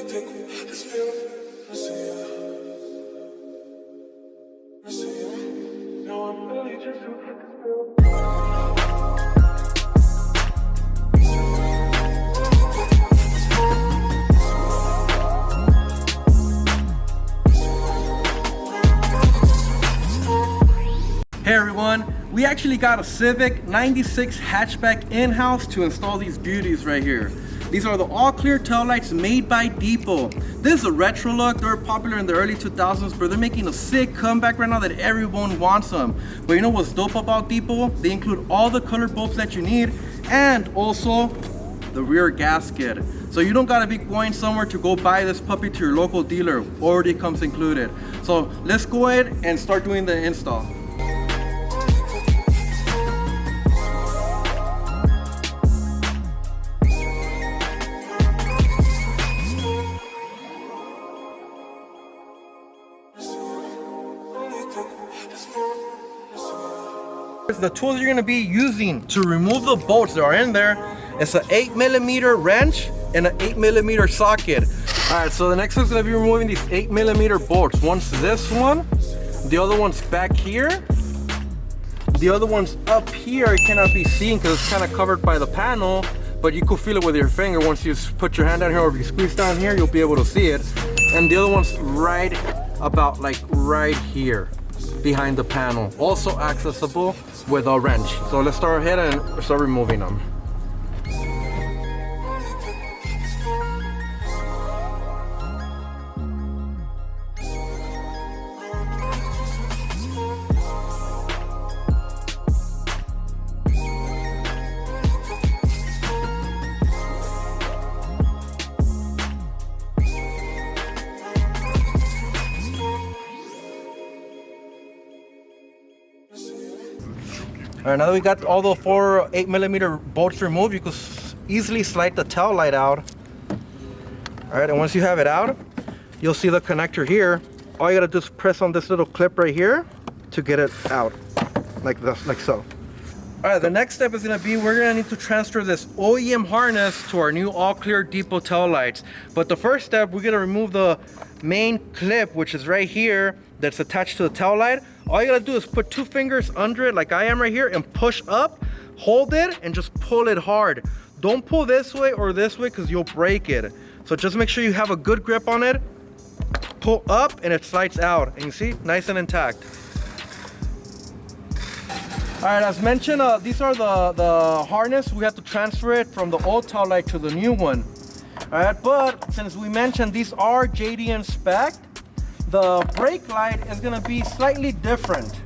Hey everyone, we actually got a Civic 96 hatchback in-house to install these beauties right here. These are the all-clear taillights made by DEPO. This is a retro look. They were popular in the early 2000s, but they're making a sick comeback right now that everyone wants them. But you know what's dope about DEPO? They include all the color bulbs that you need and also the rear gasket. So you don't gotta be going somewhere to go buy this puppy to your local dealer. Already comes included. So let's go ahead and start doing the install. The tools you're going to be using to remove the bolts that are in there is an 8mm wrench and an 8mm socket. Alright, so the next one's going to be removing these 8mm bolts. One's this one, the other one's back here, the other one's up here. It cannot be seen because it's kind of covered by the panel, but you can feel it with your finger. Once you put your hand down here, or if you squeeze down here, you'll be able to see it. And the other one's right about like right here behind the panel, also accessible with a wrench. So let's start ahead and start removing them. All right, now that we got all the 4 8mm bolts removed, you can easily slide the tail light out. All right, and once you have it out, you'll see the connector here. All you gotta do is press on this little clip right here to get it out, like this, like so. All right, the next step is gonna be, we're gonna need to transfer this OEM harness to our new all-clear DEPO tail lights. But the first step, we're gonna remove the main clip, which is right here, that's attached to the tail light. All you gotta do is put 2 fingers under it like I am right here and push up, hold it, and just pull it hard. Don't pull this way or this way because you'll break it. So just make sure you have a good grip on it. Pull up and it slides out. And you see, nice and intact. All right, as mentioned, these are the harness. We have to transfer it from the old tail light to the new one. All right, but since we mentioned these are JD inspect, the brake light is gonna be slightly different.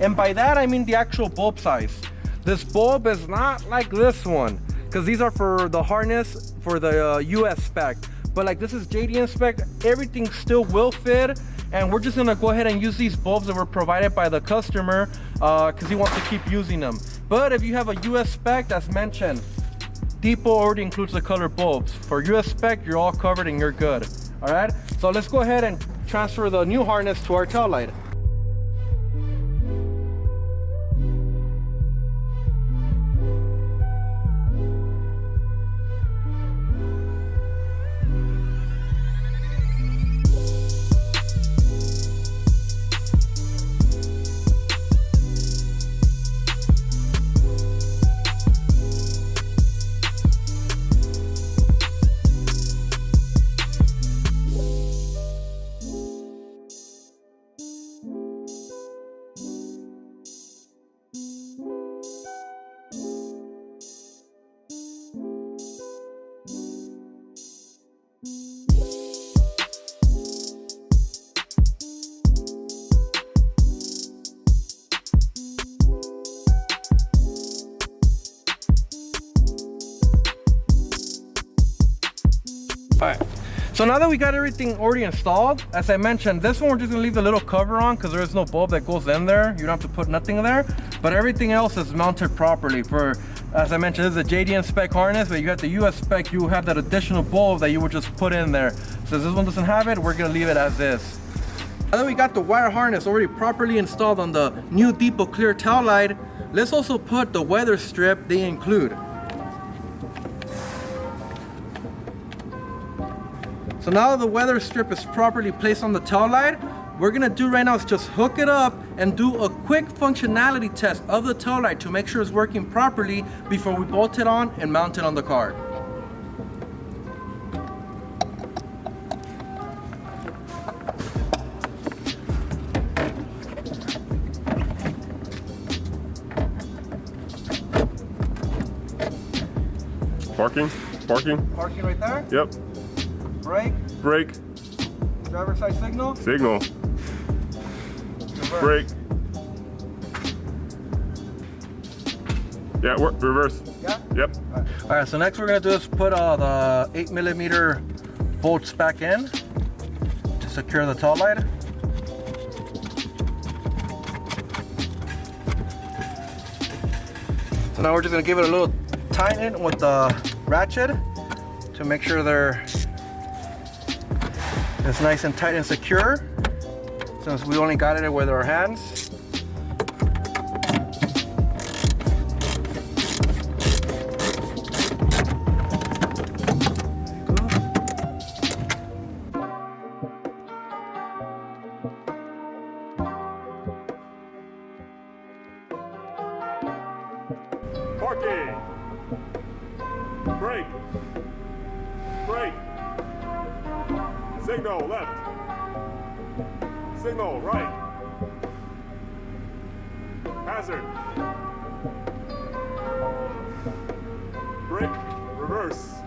And by that, I mean the actual bulb size. This bulb is not like this one, because these are for the harness for the US spec. But like this is JD inspect, everything still will fit. And we're just gonna go ahead and use these bulbs that were provided by the customer because he wants to keep using them. But if you have a US spec, as mentioned, DEPO already includes the color bulbs. For US spec, you're all covered and you're good. All right, so let's go ahead and transfer the new harness to our tail light. Alright, so now that we got everything already installed, as I mentioned, this one we're just gonna leave the little cover on because there is no bulb that goes in there. You don't have to put nothing there, but everything else is mounted properly. For, as I mentioned, this is a JDN spec harness, but you have the US spec, you have that additional bulb that you would just put in there. So this one doesn't have it, we're gonna leave it as is. Now that we got the wire harness already properly installed on the new DEPO clear tail light, let's also put the weather strip they include. So now the weather strip is properly placed on the tail light. We're gonna do right now is just hook it up and do a quick functionality test of the tail light to make sure it's working properly before we bolt it on and mount it on the car. Parking? Parking? Parking right there. Yep. Brake. Brake. Driver side signal. Signal. Reverse. Brake. Yeah, reverse. Yeah? Yep. All right, so next we're gonna do is put the 8mm bolts back in to secure the tail light. So now we're just gonna give it a little tighten with the ratchet to make sure it's nice and tight and secure, since we only got it with our hands. Parking. Brake. Brake. Signal left. Signal right. Hazard. Brake. Reverse.